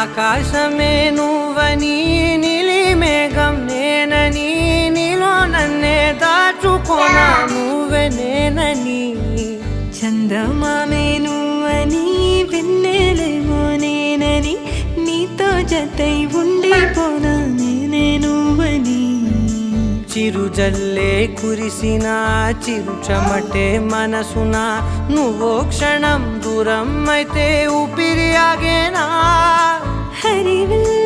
ఆకాశమే నువ్వని నీలి మేఘం నేనని నీలో నన్నే దాచుకోనా నువ్వే నేనని చందమామే నువ్వని వెన్నెలేమో నేనని నీతో జతై ఉండిపోనా నేనే నువ్వని చిరుజల్లే కురిసిన చిరు చెమటే మనసున నువ్వో క్షణం దూరం అయితే ఊపిరి ఆగేనా హరివిల్